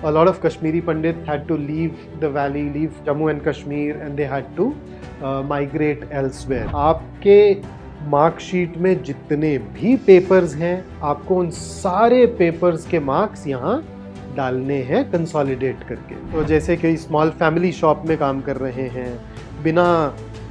a lot of Kashmiri Pandits had to leave the valley, leave Jammu and Kashmir, and they had to migrate elsewhere. आपके marksheet में जितने भी papers हैं, आपको उन सारे पेपर्स के मार्क्स यहाँ डालने हैं कंसोलिडेट करके। तो जैसे कि स्मॉल फैमिली शॉप में काम कर रहे हैं, बिना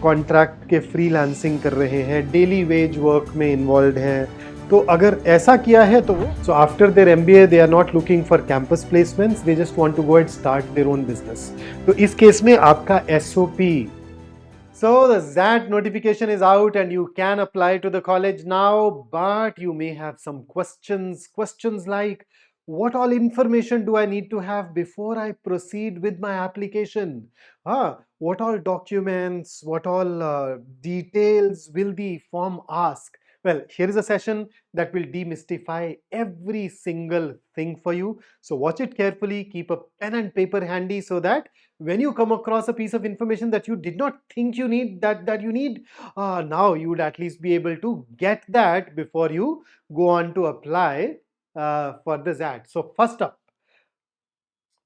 कॉन्ट्रैक्ट के फ्रीलांसिंग कर रहे हैं, डेली वेज वर्क में इन्वॉल्व हैं, तो अगर ऐसा किया है तो so after their MBA they are not looking for campus placements, they just want to go and start their own business. तो इस केस में आपका SOP, so the ZAT notification is out and you can apply to the college now, but you may have some questions like, what all information do I need to have before I proceed with my application? What all documents, what all details will the form ask? Well, here is a session that will demystify every single thing for you. So watch it carefully, keep a pen and paper handy so that when you come across a piece of information that you did not think you need, that you need, now you would at least be able to get that before you go on to apply for the ZAT. So first up,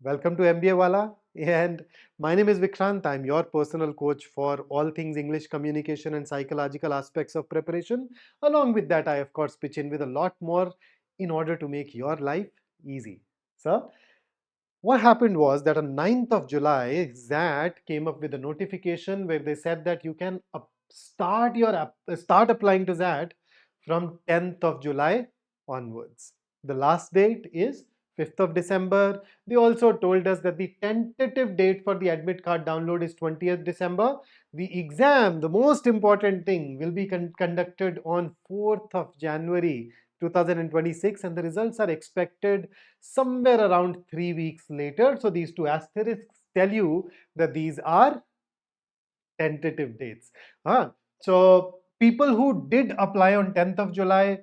welcome to MBA Wala, and my name is Vikrant. I'm your personal coach for all things English communication and psychological aspects of preparation. Along with that, I of course pitch in with a lot more in order to make your life easy. So what happened was that on 9th of July, ZAT came up with a notification where they said that you can start applying to ZAT from 10th of July onwards. The last date is 5th of December. They also told us that the tentative date for the admit card download is 20th December. The exam, the most important thing, will be conducted on 4th of January 2026, and the results are expected somewhere around 3 weeks later. So these two asterisks tell you that these are tentative dates. So people who did apply on 10th of July,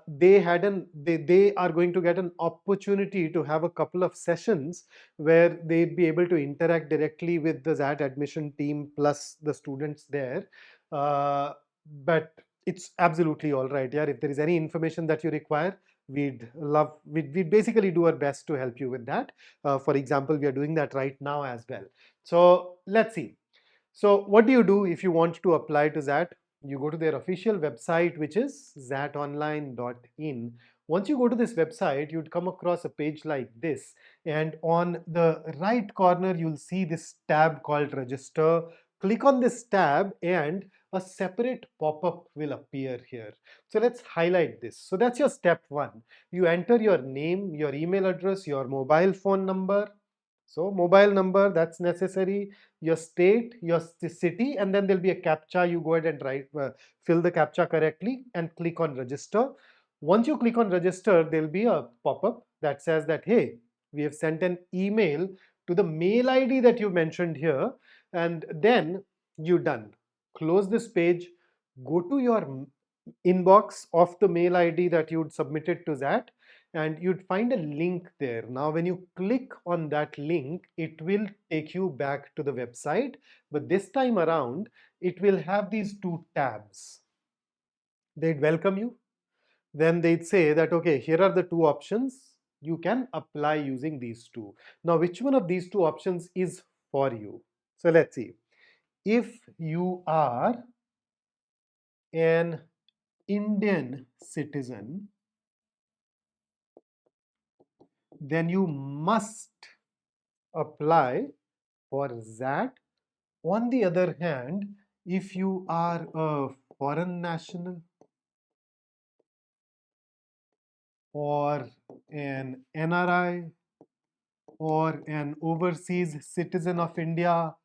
they are going to get an opportunity to have a couple of sessions where they'd be able to interact directly with the ZAT admission team plus the students there. But it's absolutely all right. Yeah, if there is any information that you require, we'd basically do our best to help you with that. For example, we are doing that right now as well. So let's see. So what do you do if you want to apply to ZAT? You go to their official website, which is zatonline.in. Once you go to this website, you'd come across a page like this. And on the right corner, you'll see this tab called Register. Click on this tab and a separate pop-up will appear here. So let's highlight this. So that's your step one. You enter your name, your email address, your mobile phone number. So mobile number, that's necessary, your state, your city, and then there'll be a CAPTCHA. You go ahead and fill the CAPTCHA correctly and click on register. Once you click on register, there'll be a pop-up that says that, hey, we have sent an email to the mail ID that you mentioned here, and then you're done. Close this page, go to your inbox of the mail ID that you'd submitted to that, and you'd find a link there. Now, when you click on that link, it will take you back to the website, but this time around, it will have these two tabs. They'd welcome you. Then they'd say that, okay, here are the two options. You can apply using these two. Now, which one of these two options is for you? So let's see. If you are an Indian citizen, then you must apply for ZAT. On the other hand, if you are a foreign national or an NRI or an overseas citizen of India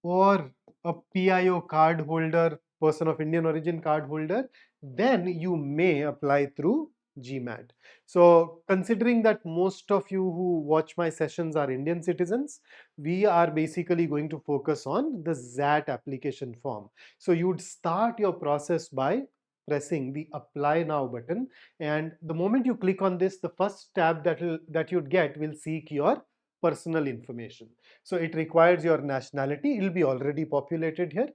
or a PIO card holder, person of Indian origin card holder, then you may apply through GMAT. So considering that most of you who watch my sessions are Indian citizens, we are basically going to focus on the ZAT application form. So you'd start your process by pressing the apply now button, and the moment you click on this, the first tab that you'd get will seek your personal information. So it requires your nationality. It'll be already populated here.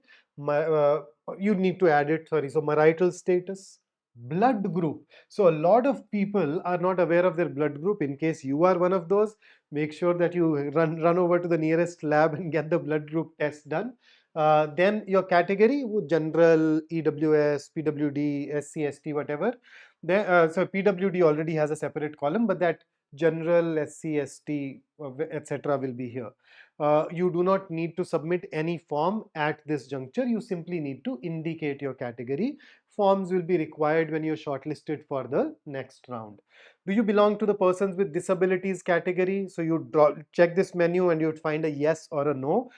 You need to add it, sorry. So marital status, blood group. So a lot of people are not aware of their blood group. In case you are one of those, make sure that you run over to the nearest lab and get the blood group test done. Then your category, general, EWS, PWD, SC, ST, whatever. Then, so PWD already has a separate column, but that general, SC, ST, etc. will be here. You do not need to submit any form at this juncture. You simply need to indicate your category. Forms will be required when you're shortlisted for the next round. Do you belong to the persons with disabilities category? So you check this menu and you'd find a yes or a no.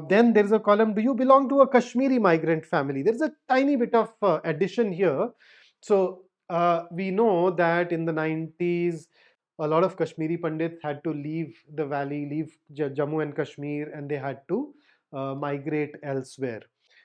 Then there's a column, do you belong to a Kashmiri migrant family? There's a tiny bit of addition here. So we know that in the 90s, a lot of Kashmiri Pandits had to leave the valley, leave Jammu and Kashmir, and they had to migrate elsewhere.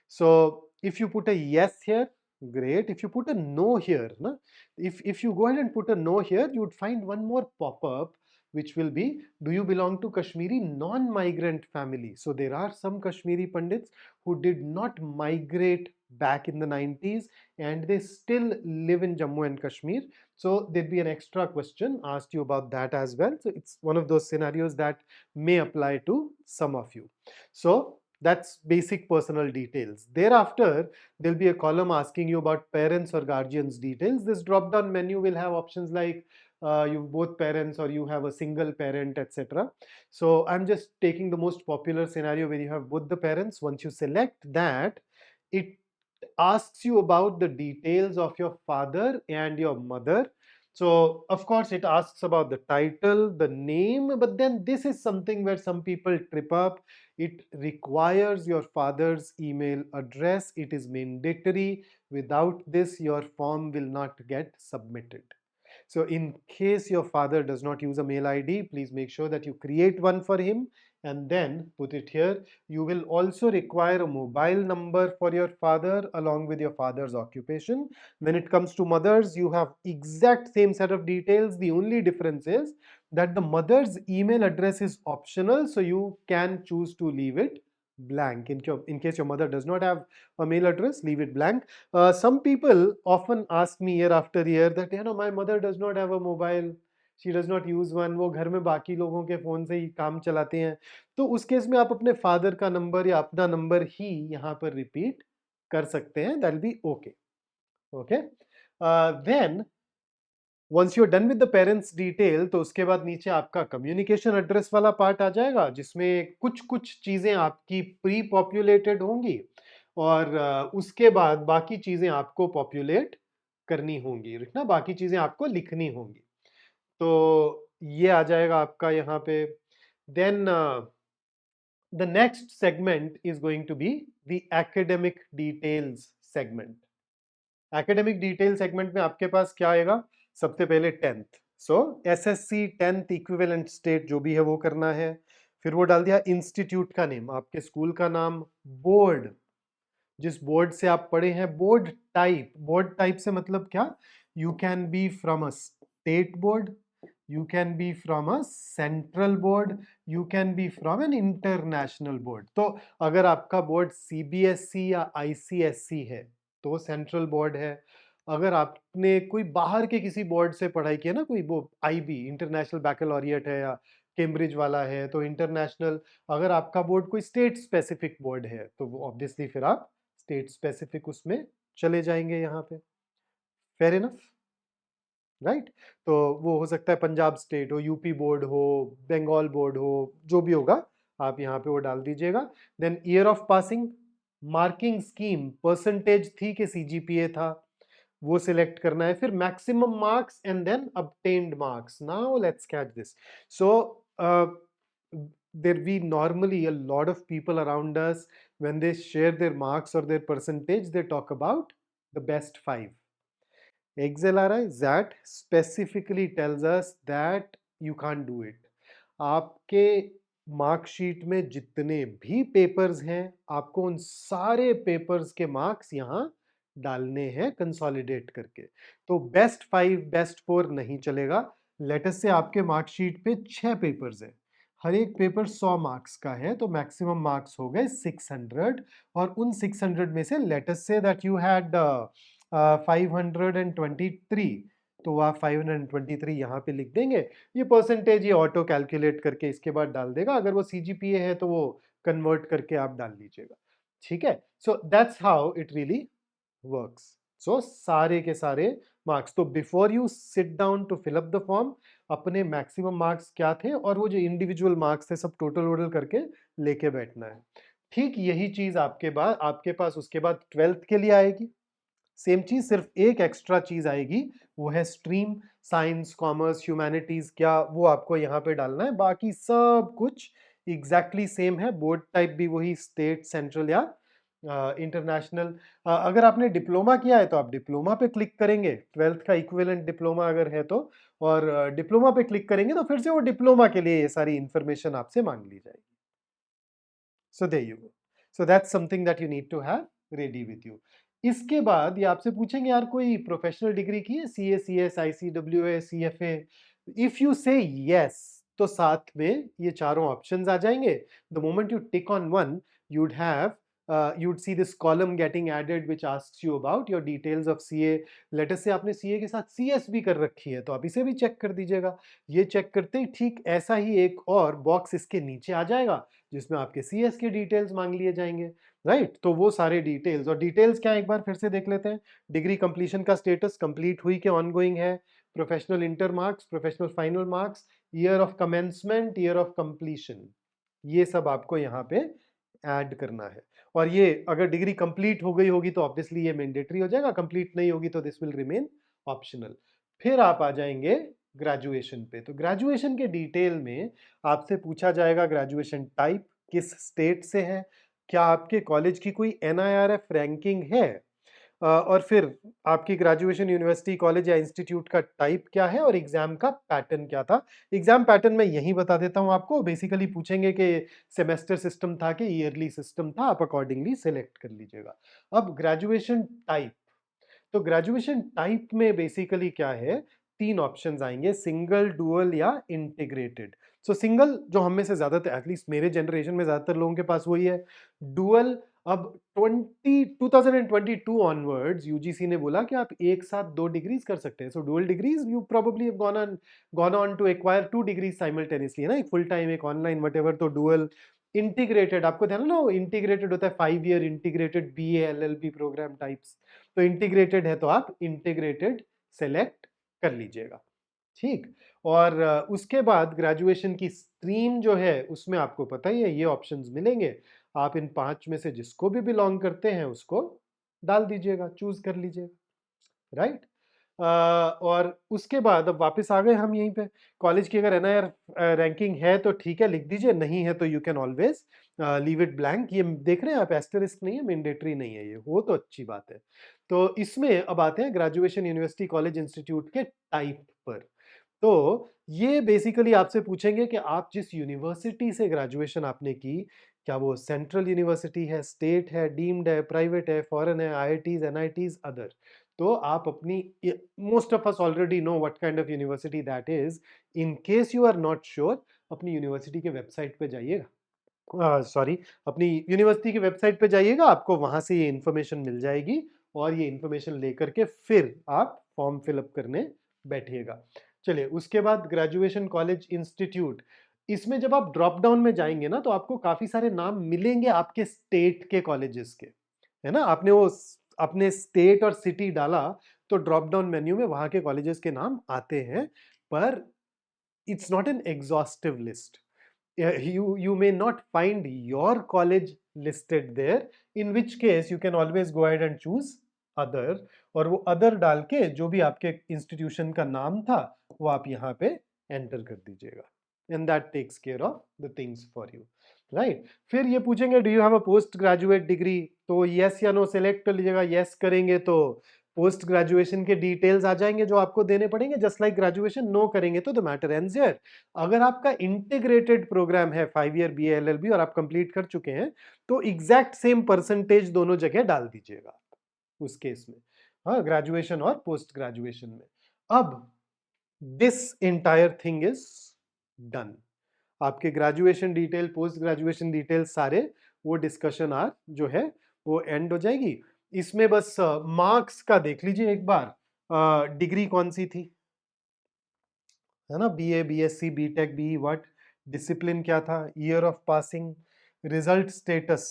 So if you put a yes here, great. If you put a no here, na, if you go ahead and put a no here, you would find one more pop-up which will be, do you belong to Kashmiri non-migrant family? So there are some Kashmiri Pandits who did not migrate back in the 90s and they still live in Jammu and Kashmir. So there'd be an extra question asked you about that as well. So it's one of those scenarios that may apply to some of you. So that's basic personal details. Thereafter, there'll be a column asking you about parents or guardians details. This drop-down menu will have options like you both parents or you have a single parent, etc. So I'm just taking the most popular scenario where you have both the parents. Once you select that, it asks you about the details of your father and your mother. So of course it asks about the title, the name, but then this is something where some people trip up. It requires your father's email address. It is mandatory. Without this, your form will not get submitted. So in case your father does not use a mail ID, please make sure that you create one for him and then put it here. You will also require a mobile number for your father along with your father's occupation. When it comes to mothers, you have exact same set of details. The only difference is that the mother's email address is optional, so you can choose to leave it blank. In case your mother does not have a mail address, leave it blank. Some people often ask me year after year that, my mother does not have a mobile, she does not use one, वो घर में बाकी लोगों के phone से ही काम चलाते हैं. तो उस केस में आप अपने फादर का नंबर या अपना नंबर ही यहाँ पर रिपीट कर सकते हैं. That'll be okay. Okay. Then once you're done with the parents detail, तो उसके बाद नीचे आपका communication address वाला पार्ट आ जाएगा जिसमें कुछ कुछ चीज़ें आपकी प्री पॉपुलेटेड होंगी और उसके बाद बाकी चीज़ें आपको पॉपुलेट करनी होंगी, ना बाकी चीज़ें आपको लिखनी होंगी. तो ये आ जाएगा आपका यहाँ पे. Then the next segment is going to be the academic details segment. Academic detail segment में आपके पास क्या आएगा? सबसे पहले 10th. So SSC 10th equivalent state जो भी है वो करना है. फिर वो डाल दिया इंस्टीट्यूट का नेम, आपके स्कूल का नाम, बोर्ड, जिस बोर्ड से आप पढ़े हैं, बोर्ड टाइप से मतलब क्या? You can be from a state board, you can be from a central board, you can be from an international board. तो अगर आपका बोर्ड CBSE या ICSE है तो वो सेंट्रल बोर्ड है. अगर आपने कोई बाहर के किसी बोर्ड से पढ़ाई की है ना, कोई वो IB इंटरनेशनल बैकलॉरिएट है या कैम्ब्रिज वाला है तो इंटरनेशनल. अगर आपका बोर्ड कोई स्टेट स्पेसिफिक बोर्ड है तो वो ऑब्वियसली फिर आप स्टेट स्पेसिफिक उसमें चले जाएंगे यहाँ पे. Fair enough, right? तो वो हो सकता है पंजाब स्टेट हो, यूपी बोर्ड हो, बंगाल बोर्ड हो, जो भी होगा आप यहाँ पे वो डाल दीजिएगा. Then year of passing, marking scheme, percentage थी कि CGPA था, वो सिलेक्ट करना है. फिर maximum marks and then obtained marks. Now let's catch this. So there we normally, a lot of people around us, when they share their marks or their percentage, they talk about the best 5. XLRI, that specifically tells us that you can't do it. आपके marksheet में जितने भी papers हैं, आपको उन सारे papers के marks यहाँ डालने हैं कंसोलिडेट करके. तो बेस्ट 5, बेस्ट 4 नहीं चलेगा. लेटस से आपके मार्कशीट पे 6 पेपर्स हैं, हर एक पेपर 100 मार्क्स का है, तो मैक्सिमम मार्क्स हो गए 600. और उन 600 में से let's say that you had 523, तो वो आप 523 यहाँ पे लिख देंगे। ये परसेंटेज ये ऑटो कैलकुलेट करके इसके बाद डाल देगा, अगर वो CGPA है तो वो कन्वर्ट करके आप डाल लीजिएगा, ठीक है। So that's how it really works. So सारे के सारे मार्क्स, तो before you sit down to fill up the form, अपने मैक्सिमम मार्क्स क्या थे और वो जो इंडिविजुअल मार्क्स थे सब टोटल वोटल करके लेके बैठना है। ठीक यही चीज आपके पास उसके बाद 12th के लिए आएगी। सेम चीज, सिर्फ एक एक्स्ट्रा चीज आएगी, वो है स्ट्रीम, साइंस, कॉमर्स, ह्यूमैनिटीज, क्या वो आपको यहाँ पे डालना है। बाकी सब कुछ एग्जैक्टली सेम है, बोर्ड टाइप भी वही, स्टेट, सेंट्रल या इंटरनेशनल। अगर आपने डिप्लोमा किया है तो आप डिप्लोमा पे क्लिक करेंगे, 12th का इक्विवेलेंट डिप्लोमा अगर है तो, और डिप्लोमा पे क्लिक करेंगे तो फिर से वो डिप्लोमा के लिए ये सारी इंफॉर्मेशन आपसे मांग ली जाएगी। So there you go. So that's something that you need to have ready with you. इसके बाद ये आपसे पूछेंगे यार कोई प्रोफेशनल डिग्री की है, CA, CS, ICWA, CFA। If you से यस तो साथ में ये चारों ऑप्शंस आ जाएंगे। The moment you tick on one, you'd have you'd see this column getting added which asks you about your details of CA। Latest से आपने CA के साथ CS भी कर रखी है तो आप इसे भी चेक कर दीजिएगा। ये चेक करते ही ठीक ऐसा ही एक और बॉक्स इसके नीचे आ जाएगा जिसमें आपके CS के डिटेल्स मांग लिए जाएंगे, राइट। तो वो सारे डिटेल्स, और डिटेल्स क्या एक बार फिर से देख लेते हैं। डिग्री कंप्लीशन का स्टेटस, कंप्लीट हुई कि ऑनगोइंग है, professional inter marks, professional final marks, year of commencement, year of completion, ये सब आपको यहाँ पे ऐड करना है। और ये अगर डिग्री कंप्लीट हो गई होगी तो ऑब्वियसली ये मैंडेटरी हो जाएगा, कंप्लीट नहीं होगी तो दिस विल रिमेन ऑप्शनल। फिर आप आ जाएंगे ग्रेजुएशन पे। तो ग्रेजुएशन के डिटेल में आपसे पूछा जाएगा ग्रेजुएशन टाइप, किस स्टेट से है, क्या आपके कॉलेज की कोई NIRF रैंकिंग है, और फिर आपकी ग्रेजुएशन यूनिवर्सिटी, कॉलेज या इंस्टीट्यूट का टाइप क्या है, और एग्जाम का पैटर्न क्या था। एग्जाम पैटर्न मैं यही बता देता हूं आपको, बेसिकली पूछेंगे कि सेमेस्टर सिस्टम था कि ईयरली सिस्टम था, आप अकॉर्डिंगली सिलेक्ट कर लीजिएगा। अब ग्रेजुएशन टाइप, तो ग्रेजुएशन टाइप में बेसिकली क्या है, तीन ऑप्शंस आएंगे, सिंगल, डुअल या इंटीग्रेटेड। सो सिंगल जो हम में से ज्यादातर, एटलीस्ट मेरे जनरेशन में ज्यादातर लोगों के पास वही है। डुअल, अब 2022 ऑनवर्ड्स यूजीसी ने बोला कि आप एक साथ 2 डिग्रीज कर सकते हैं। So dual degrees, you probably have gone on to acquire 2 degrees simultaneously, है ना, एक फुल टाइम, एक ऑनलाइन, वटएवर। तो डुअल। इंटीग्रेटेड, आपको ध्यान है ना, इंटीग्रेटेड होता है 5 year integrated BA LLB programme types. तो इंटीग्रेटेड है तो आप इंटीग्रेटेड सेलेक्ट कर लीजिएगा, ठीक। और उसके बाद ग्रेजुएशन की स्ट्रीम जो है उसमें आपको पता ही है ये ऑप्शंस मिलेंगे, आप इन 5 में से जिसको भी बिलोंग करते हैं उसको डाल दीजिएगा, चूज कर लीजिएगा, राइट। और उसके बाद अब वापस आ गए हम यहीं पे। कॉलेज की अगर NIR रैंकिंग है तो ठीक है, लिख दीजिए, नहीं है तो you can always leave it blank. ये देख रहे हैं आप, एस्टेरिस्क नहीं है, मैंडेटरी नहीं है, ये हो तो अच्छी बात है। तो इसमें अब आते हैं ग्रेजुएशन यूनिवर्सिटी, कॉलेज, इंस्टीट्यूट के टाइप पर। तो ये बेसिकली आपसे पूछेंगे कि आप जिस यूनिवर्सिटी से ग्रेजुएशन आपने की, क्या वो सेंट्रल यूनिवर्सिटी है, स्टेट है, डीम्ड है, प्राइवेट है, फॉरेन है, IITs, NITs, अदर। तो आप अपनी, most of us already know what kind of university that is. In case you are not sure, अपनी यूनिवर्सिटी के वेबसाइट पे जाइएगा, सॉरी, अपनी यूनिवर्सिटी की वेबसाइट पे जाइएगा, आपको वहां से ये इंफॉर्मेशन मिल जाएगी, और ये इंफॉर्मेशन लेकर के फिर आप फॉर्म फिलअप करने बैठिएगा। चलिए, उसके बाद ग्रेजुएशन कॉलेज इंस्टीट्यूट, इसमें जब आप ड्रॉप डाउन में जाएंगे ना तो आपको काफी सारे नाम मिलेंगे आपके स्टेट के कॉलेजेस के, है ना। आपने वो अपने स्टेट और सिटी डाला तो ड्रॉप डाउन मेन्यू में वहां के कॉलेजेस के नाम आते हैं, पर it's not an exhaustive list. you may not find your college listed there, in which case you can always go ahead and choose other, और वो अदर डाल के जो भी आपके इंस्टीट्यूशन का नाम था वो आप यहाँ पे एंटर कर दीजिएगा, and that takes care of the things for you, right. फिर ये पूछेंगे do you have a post graduate degree, तो यस या नो सेलेक्ट कर लीजिएगा। यस करेंगे तो पोस्ट ग्रेजुएशन के डिटेल्स आ जाएंगे जो आपको देने पड़ेंगे, जस्ट लाइक ग्रेजुएशन। नो करेंगे तो द मैटर एंड्स हियर। अगर आपका इंटीग्रेटेड प्रोग्राम है 5 ईयर BA LLB और आप कंप्लीट कर चुके हैं तो एग्जैक्ट सेम परसेंटेज दोनों जगह डाल दीजिएगा उस केस में, हाँ, ग्रेजुएशन और पोस्ट ग्रेजुएशन में। अब this entire thing is done. आपके graduation detail, post graduation detail, सारे वो डिस्कशन आर जो है वो एंड हो जाएगी। इसमें बस मार्क्स का देख लीजिए एक बार। डिग्री कौन सी थी, है ना, BA, BSc, BTech, B what, discipline क्या था, year of passing, result status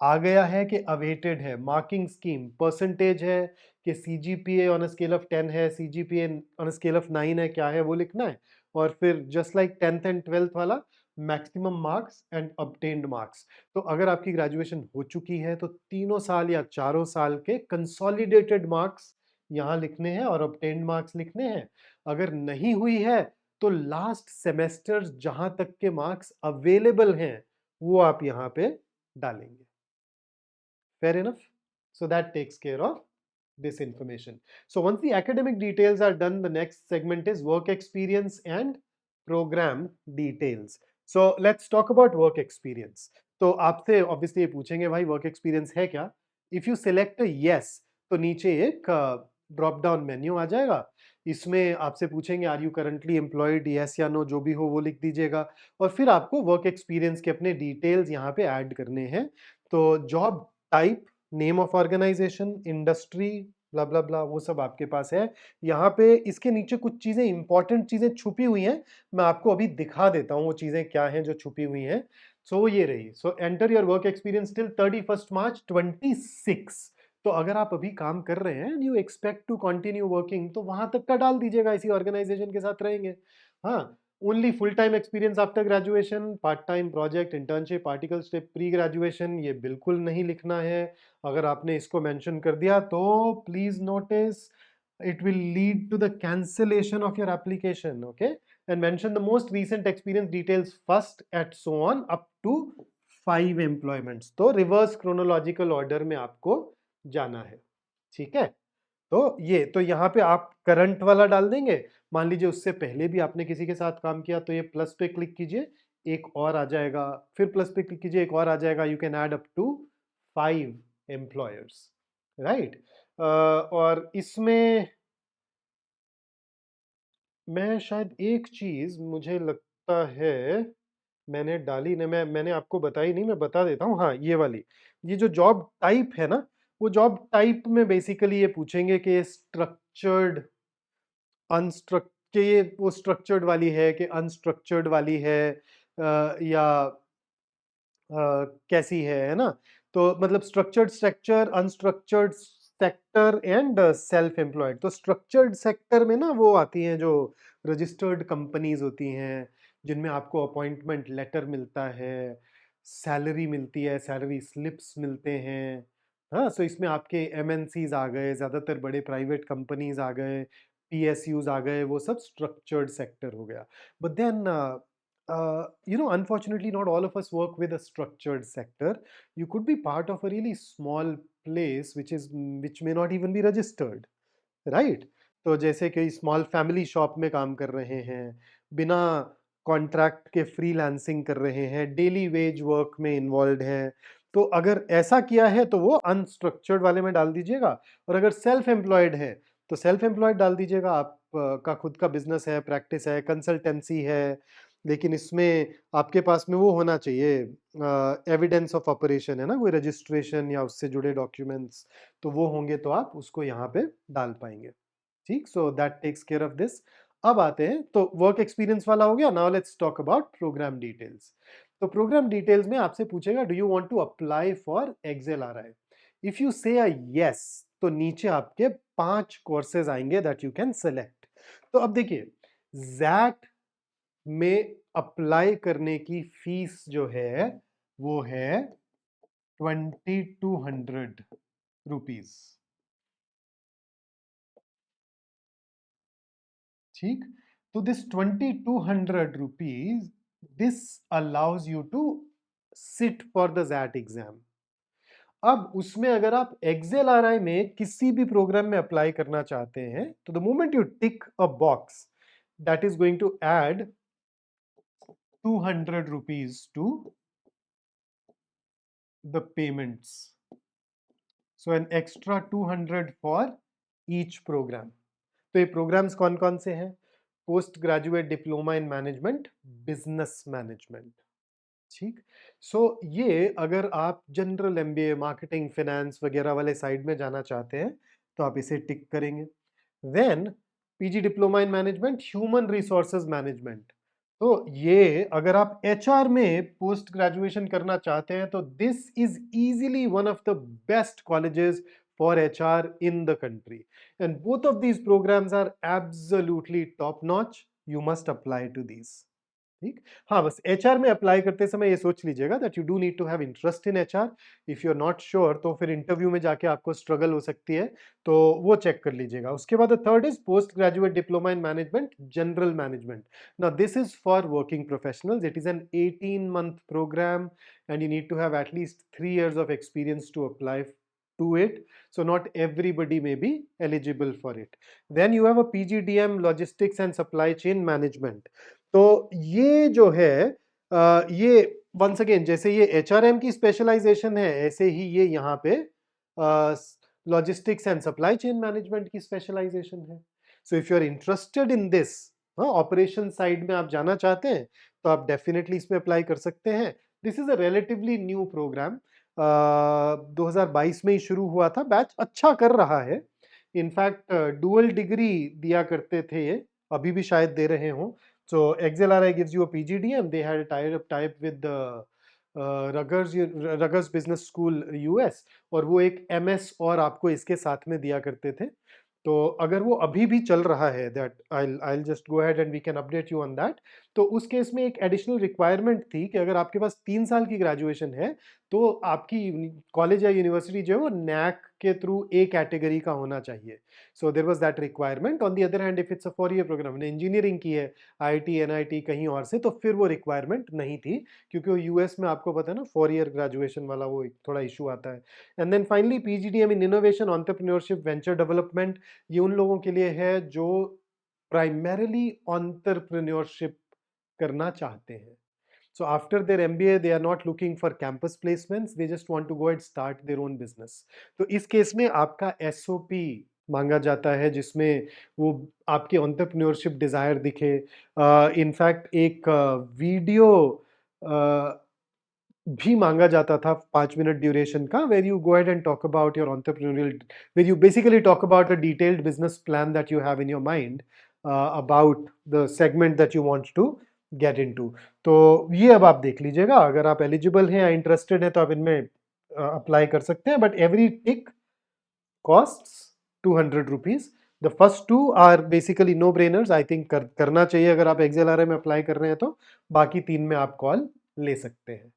आ गया है कि अवेटेड है, मार्किंग स्कीम, परसेंटेज है कि CGPA on a scale of 10 है, CGPA on a scale of 9 है, क्या है वो लिखना है। और फिर just like 10th and 12th वाला, maximum marks and obtained marks. तो अगर आपकी ग्रेजुएशन हो चुकी है तो तीनों साल या चारों साल के कंसोलिडेटेड मार्क्स यहाँ लिखने हैं और ऑब्टेन्ड मार्क्स लिखने हैं। अगर नहीं हुई है तो लास्ट सेमेस्टर जहां तक के मार्क्स अवेलेबल हैं वो आप यहाँ पे डालेंगे। Fair enough? So that takes care of this information. So once the academic details are done, the next segment is work experience and program details. So let's talk about work experience. तो आपसे obviously ये पूछेंगे भाई work experience है क्या? If you select a yes, तो नीचे एक ड्रॉप डाउन मेन्यू आ जाएगा। इसमें आपसे पूछेंगे are you currently employed, yes या नो, जो भी हो वो लिख दीजिएगा। और फिर आपको वर्क एक्सपीरियंस के अपने डिटेल्स यहाँ पे ऐड करने हैं। तो job type, name of organisation, industry, blah blah blah, वो सब आपके पास है। यहाँ पे इसके नीचे कुछ चीजें, इंपॉर्टेंट चीजें छुपी हुई हैं, मैं आपको अभी दिखा देता हूँ वो चीजें क्या हैं जो छुपी हुई हैं। सो ये रही, so enter your work experience till 31 March 26। तो अगर आप अभी काम कर रहे हैं, you expect to continue working, तो वहां तक का डाल दीजिएगा, इसी ऑर्गेनाइजेशन के साथ रहेंगे। हाँ, only full time experience after graduation, part time, project, internship, article step, pre graduation, ये बिल्कुल नहीं लिखना है। अगर आपने इसको मेंशन कर दिया तो please notice, it will lead to the cancellation of your application, okay? And mention the most recent experience details first at so on up to 5 employments. तो रिवर्स क्रोनोलॉजिकल ऑर्डर में आपको जाना है, ठीक है? तो ये, तो यहाँ पे आप करंट वाला डाल देंगे। मान लीजिए उससे पहले भी आपने किसी के साथ काम किया तो ये प्लस पे क्लिक कीजिए, एक और आ जाएगा, फिर प्लस पे क्लिक कीजिए, एक और आ जाएगा। You can add up to 5 employers, right. और इसमें मैं शायद एक चीज मुझे लगता है मैंने डाली नहीं, मैंने आपको बताई नहीं, मैं बता देता हूँ। हाँ, ये वाली, ये जो जॉब टाइप है ना, वो जॉब टाइप में बेसिकली ये पूछेंगे कि स्ट्रक्चर्ड, अनस्ट्रक्चर्ड, कि ये वो स्ट्रक्चर्ड वाली है कि अनस्ट्रक्चर्ड वाली है, या कैसी है ना। तो मतलब structured sector, unstructured sector and self employed. तो स्ट्रक्चर्ड सेक्टर में ना वो आती हैं जो रजिस्टर्ड कंपनीज होती हैं, जिनमें आपको अपॉइंटमेंट लेटर मिलता है, सैलरी मिलती है, सैलरी स्लिप्स मिलते हैं। हाँ, सो इसमें आपके एमएनसीज आ गए, ज़्यादातर बड़े प्राइवेट कंपनीज आ गए, पीएसयूज आ गए, वो सब स्ट्रक्चर्ड सेक्टर हो गया। But then unfortunately, not all of us work with a structured sector. You could be part of a really small place which may not even be registered, right? तो जैसे कि small family shop में काम कर रहे हैं, बिना contract के फ्रीलांसिंग कर रहे हैं, डेली वेज वर्क में इन्वॉल्व हैं, तो अगर ऐसा किया है तो वो अनस्ट्रक्चर्ड वाले में डाल दीजिएगा। और अगर सेल्फ एम्प्लॉयड है तो सेल्फ एम्प्लॉयड डाल दीजिएगा, आप का खुद का बिजनेस है, प्रैक्टिस है, कंसल्टेंसी है, लेकिन इसमें आपके पास में वो होना चाहिए, एविडेंस ऑफ ऑपरेशन, है ना, कोई रजिस्ट्रेशन या उससे जुड़े डॉक्यूमेंट्स, तो वो होंगे तो आप उसको यहाँ पे डाल पाएंगे, ठीक। So that takes care of this. अब आते हैं, तो वर्क एक्सपीरियंस वाला हो गया। Now let's talk about programme details. तो प्रोग्राम डिटेल्स में आपसे पूछेगा do you want to apply for XL RI. If you say a yes, तो नीचे आपके 5 कोर्सेज आएंगे दैट यू कैन सेलेक्ट। तो अब देखिए, जैट में अप्लाई करने की फीस जो है वो है 2200 रुपीज, ठीक। तो this 2200 rupees, this allows you to sit for the XAT exam. अब उसमें अगर आप एक्सेल आरआई में किसी भी प्रोग्राम में अप्लाई करना चाहते हैं तो the moment you tick a box, that is going to add 200 rupees to the payments. So an extra 200 for each program. तो ये प्रोग्राम्स कौन कौन से हैं? Post graduate diploma in management, business management, ठीक। सो ये अगर आप जनरल एमबीए, मार्केटिंग, फाइनेंस वगैरह वाले साइड में जाना चाहते हैं तो आप इसे टिक करेंगे। Then PG diploma in management human resources management. तो ये अगर आप एचआर में पोस्ट ग्रेजुएशन करना चाहते हैं तो this is easily one of the best colleges for HR in the country, and both of these programmes are absolutely top notch. You must apply to these. ठीक। हाँ, बस एचआर में apply करते समय ये सोच लीजिएगा that you do need to have interest in HR. If you are not sure तो फिर इंटरव्यू में जाके आपको स्ट्रगल हो सकती है, तो वो चेक कर लीजिएगा। उसके बाद third is post graduate diploma in management general management. Now this is for working professionals. It is an 18-month program and you need to have at least 3 years of experience to apply to it, so not everybody may be eligible for it. Then you have a PGDM logistics and supply chain management। तो ये जो है ये once again जैसे ये HRM की specialisation है, ऐसे ही ये यहाँ पे logistics and supply chain management की स्पेशलाइजेशन है। So if you are interested in this, operation side में आप जाना चाहते हैं, तो आप डेफिनेटली इसमें अप्लाई कर सकते हैं। This is a relatively new programme, 2022 में ही शुरू हुआ था। बैच अच्छा कर रहा है। इनफैक्ट डुअल डिग्री दिया करते थे ये, अभी भी शायद दे रहे हों। So XLRI gives you a PGDM. They had a tie-up with the Rutgers Business School US, और वो एक MS और आपको इसके साथ में दिया करते थे। तो अगर वो अभी भी चल रहा है, that I'll just go ahead and we can update you on that। तो उस केस में एक एडिशनल रिक्वायरमेंट थी कि अगर आपके पास 3 साल की ग्रेजुएशन है तो आपकी कॉलेज या यूनिवर्सिटी जो है वो NAC के थ्रू ए कैटेगरी का होना चाहिए। So there was that requirement. On the other hand if it's a 4 year programme, ने इंजीनियरिंग की है IIT NIT कहीं और से, तो फिर वो रिक्वायरमेंट नहीं थी, क्योंकि वो यूएस में आपको पता है ना 4 ईयर ग्रेजुएशन वाला वो एक थोड़ा इशू आता है। And then finally PGDM in innovation entrepreneurship venture development. ये उन लोगों के लिए है जो प्राइमरीली एंटरप्रेन्योरशिप करना चाहते हैं। So after their MBA, they are not looking for campus placements. They just want to go and start their own business. तो इस केस में आपका SOP मांगा जाता है, जिसमें वो आपके एंटरप्रेन्योरशिप डिजायर दिखे। इनफैक्ट एक वीडियो भी मांगा जाता था 5 मिनट ड्यूरेशन का, where you go ahead and talk about your entrepreneurial, where you basically talk about a detailed business plan that you have in your mind about the segment that you want to get into। तो ये अब आप देख लीजिएगा, अगर आप eligible हैं या इंटरेस्टेड हैं तो आप इनमें अप्लाई कर सकते हैं, but every tick costs 200 rupees. The first two are basically no brainers, I think करना चाहिए अगर आप XLRI में अप्लाई कर रहे हैं तो। बाकी 3 में आप कॉल ले सकते हैं।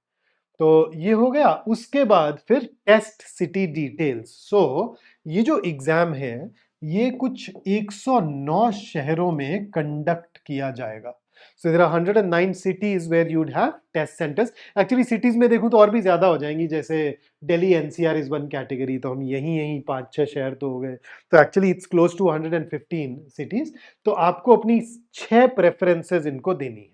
तो ये हो गया। उसके बाद फिर टेस्ट सिटी डिटेल्स। सो ये जो एग्जाम है ये कुछ 109 शहरों में कंडक्ट किया जाएगा। So there are 109 cities where you'd have test centers। Actually cities में देखूं तो और भी ज्यादा हो जाएंगी, जैसे Delhi NCR is one category, तो हम यहीं 5-6 शहर तो हो गए। तो actually it's close to 115 cities। तो आपको अपनी 6 प्रेफरेंसेस इनको देनी है,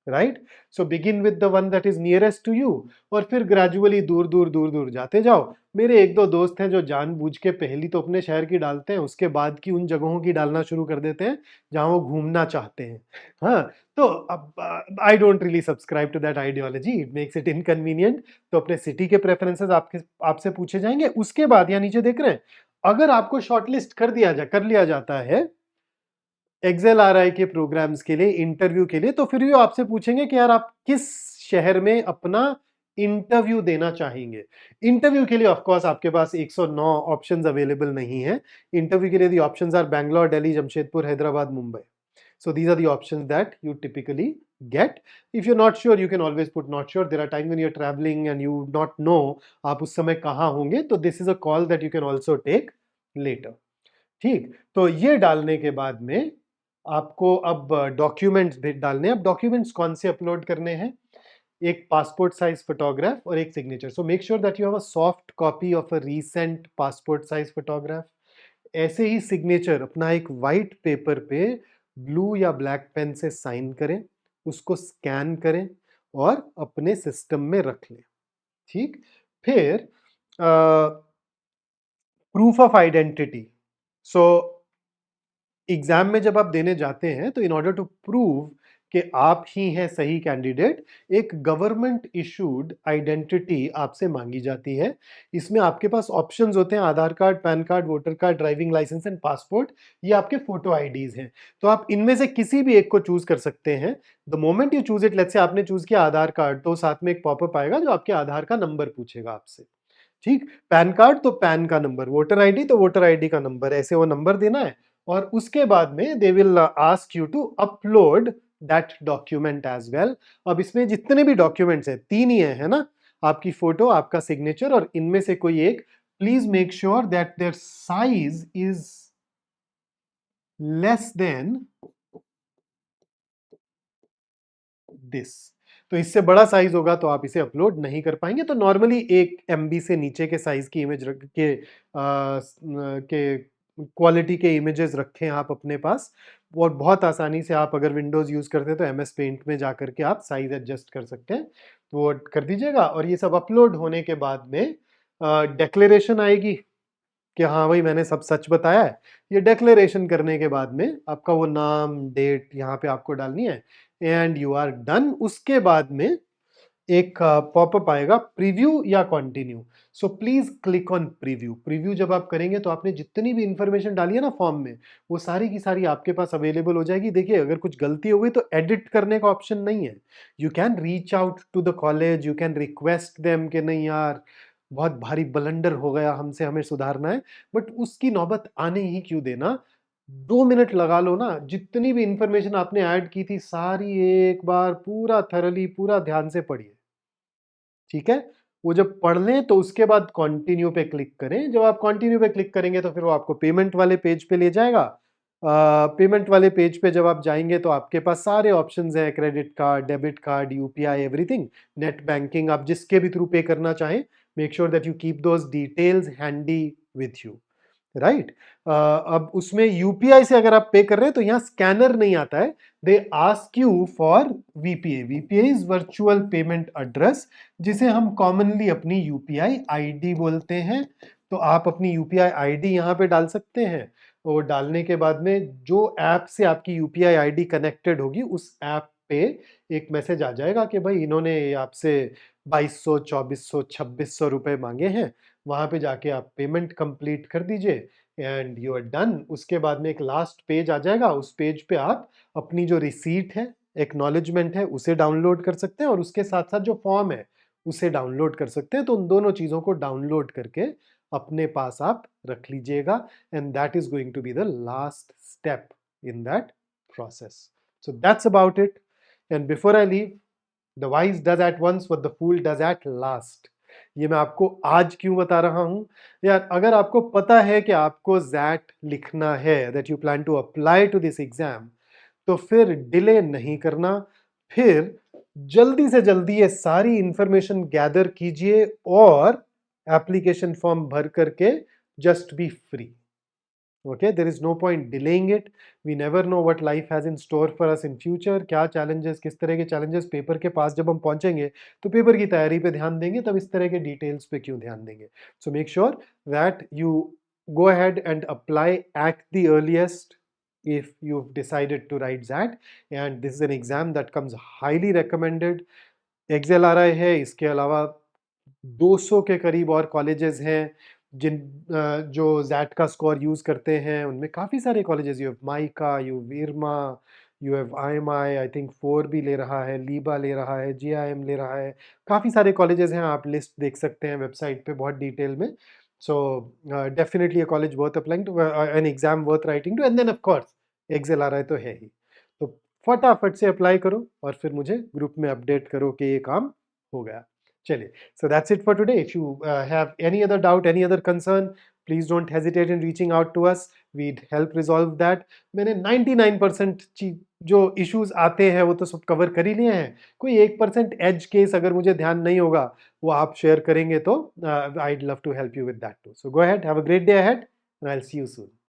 right. So begin with the one that is nearest to you, और फिर ग्रेजुअली दूर दूर दूर दूर जाते जाओ। मेरे 1-2 दोस्त हैं जो जानबूझ के पहली तो अपने शहर की डालते हैं, उसके बाद की उन जगहों की डालना शुरू कर देते हैं जहां वो घूमना चाहते हैं। हाँ, तो अब I don't really subscribe to that ideology, it makes it inconvenient. तो अपने सिटी के प्रेफरेंसेस आपसे पूछे जाएंगे। उसके बाद यहाँ नीचे देख रहे हैं, अगर आपको शॉर्टलिस्ट कर लिया जाता है XLRI के प्रोग्राम्स के लिए, इंटरव्यू के लिए, तो फिर भी आपसे पूछेंगे कि यार आप किस शहर में अपना इंटरव्यू देना चाहेंगे। इंटरव्यू के लिए ऑफ कोर्स आपके पास 109 ऑप्शंस अवेलेबल नहीं है। इंटरव्यू के लिए the options are Bangalore, Delhi, Jamshedpur, Hyderabad, Mumbai. So these are the options that you typically get. If you're not sure, you can always put not sure. There are times when you're traveling and you not know आप उस समय कहाँ होंगे, तो this is a call that you can also take later। ठीक, तो ये डालने के बाद में आपको अब डॉक्यूमेंट्स भी डालने हैं। अब डॉक्यूमेंट्स कौन से अपलोड करने हैं? एक पासपोर्ट साइज फोटोग्राफ और एक signature. So make sure that you have a soft copy of a recent passport size photograph. ऐसे ही सिग्नेचर अपना एक वाइट पेपर पे ब्लू या ब्लैक पेन से साइन करें, उसको स्कैन करें और अपने सिस्टम में रख लें। ठीक, फिर proof of identity. So exam में जब आप देने जाते हैं तो इन ऑर्डर टू प्रूव कि आप ही हैं सही कैंडिडेट, एक गवर्नमेंट इशूड आइडेंटिटी आपसे मांगी जाती है। इसमें आपके पास ऑप्शंस होते हैं, Aadhaar card, PAN card, voter card, driving licence and passport. ये आपके फोटो आईडीज हैं, तो आप इनमें से किसी भी एक को चूज कर सकते हैं। The moment you choose it, let's say आपने चूज किया आधार कार्ड, तो साथ में एक पॉपअप आएगा जो आपके आधार का नंबर पूछेगा आपसे। ठीक, पैन कार्ड तो पैन का नंबर, वोटर आईडी तो वोटर आईडी का नंबर, ऐसे वो नंबर देना है। और उसके बाद में they will ask you to upload that document as well. अब इसमें जितने भी डॉक्यूमेंट्स हैं, तीन ही है ना, आपकी फोटो, आपका सिग्नेचर और इनमें से कोई एक। Please make sure that their size is less than this. तो इससे बड़ा साइज होगा तो आप इसे अपलोड नहीं कर पाएंगे। तो नॉर्मली 1 MB से नीचे के साइज की इमेज रख के क्वालिटी के इमेजेस रखें आप अपने पास। और बहुत आसानी से आप अगर विंडोज यूज करते हैं तो MS पेंट में जाकर के आप साइज एडजस्ट कर सकते हैं, तो वो कर दीजिएगा। और ये सब अपलोड होने के बाद में डिक्लेरेशन आएगी कि हाँ भाई मैंने सब सच बताया है। ये डिक्लेरेशन करने के बाद में आपका वो नाम, डेट यहाँ पे आपको डालनी है एंड यू आर डन। उसके बाद में एक पॉपअप आएगा, प्रीव्यू या continue. So please click on preview. Preview जब आप करेंगे तो आपने जितनी भी इंफॉर्मेशन डाली है ना फॉर्म में, वो सारी की सारी आपके पास अवेलेबल हो जाएगी। देखिए अगर कुछ गलती हो गई तो एडिट करने का ऑप्शन नहीं है। You can reach out to the college, you can request them कि नहीं यार बहुत भारी ब्लंडर हो गया हमसे, हमें सुधारना है। बट उसकी नौबत आने ही क्यों देना, 2 मिनट लगा लो ना, जितनी भी इंफॉर्मेशन आपने ऐड की थी सारी एक बार पूरा थरली पूरा ध्यान से पढ़िए। ठीक है, वो जब पढ़ लें तो उसके बाद कंटिन्यू पे क्लिक करें। जब आप कंटिन्यू पे क्लिक करेंगे तो फिर वो आपको पेमेंट वाले पेज पे ले जाएगा। पेमेंट वाले पेज पे जब आप जाएंगे तो आपके पास सारे ऑप्शंस हैं, credit card, debit card, UPI, everything, net banking, आप जिसके भी थ्रू पे करना चाहें। Make sure that you keep those details handy with you, right. अब उसमें UPI से अगर आप पे कर रहे हैं तो यहाँ स्कैनर नहीं आता है, they ask you for VPA। VPA is virtual payment address, जिसे हम कॉमनली अपनी UPI ID बोलते हैं। तो आप अपनी UPI ID यहाँ पे डाल सकते हैं, और डालने के बाद में जो ऐप से आपकी UPI ID कनेक्टेड होगी उस ऐप पे एक मैसेज आ जाएगा कि भाई इन्होंने आपसे 2200, 2400, 2600 रुपए मांगे हैं। वहां पे जाके आप पेमेंट कंप्लीट कर दीजिए एंड यू आर डन। उसके बाद में एक लास्ट पेज आ जाएगा, उस पेज पे आप अपनी जो रिसीट है, एक्नॉलेजमेंट है, उसे डाउनलोड कर सकते हैं और उसके साथ साथ जो फॉर्म है उसे डाउनलोड कर सकते हैं। तो उन दोनों चीजों को डाउनलोड करके अपने पास आप रख लीजिएगा and that is going to be the last step in that process. So that's about it. And before I leave, the wise does at once what the fool does at last. ये मैं आपको आज क्यों बता रहा हूं यार, अगर आपको पता है कि आपको ज़ैट लिखना है, that you plan to apply to this exam, तो फिर डिले नहीं करना। फिर जल्दी से जल्दी ये सारी इंफॉर्मेशन गैदर कीजिए और एप्लीकेशन फॉर्म भर करके just be free. Okay, there is no point delaying it. We never know what life has in store for us in future. क्या challenges, किस तरह के challenges, पेपर के पास जब हम पहुंचेंगे तो पेपर की तैयारी पे ध्यान देंगे, तब इस तरह के डिटेल्स पे क्यों ध्यान देंगे। So make sure that you go ahead and apply at the earliest if you've decided to write that, and this is an exam that comes highly recommended. XLRI है, इसके अलावा 200 के करीब और कॉलेजेस हैं जिन जो जैट का स्कोर यूज करते हैं। उनमें काफी सारे colleges, you have MICA, you वीरमा, you have IMI, I think 4 भी ले रहा है, लीबा ले रहा है, GIM ले रहा है, काफी सारे कॉलेजेस हैं। आप लिस्ट देख सकते हैं वेबसाइट पे बहुत डिटेल में। So definitely a college worth applying to, an exam worth writing to, and then of course XLRI तो है ही। तो फटाफट से अप्लाई करो और फिर मुझे ग्रुप में अपडेट करो कि ये काम हो गया। चलिए, so that's it for today. If you have any other doubt, any other concern, please don't hesitate in reaching out to us. We'd help resolve that. मैंने 99% जो issues आते हैं वो तो सब कवर कर ही लिए हैं। कोई 1% edge case अगर मुझे ध्यान नहीं होगा वो आप शेयर करेंगे तो I'd love to help you with that too. So go ahead, have a great day ahead, and I'll see you soon.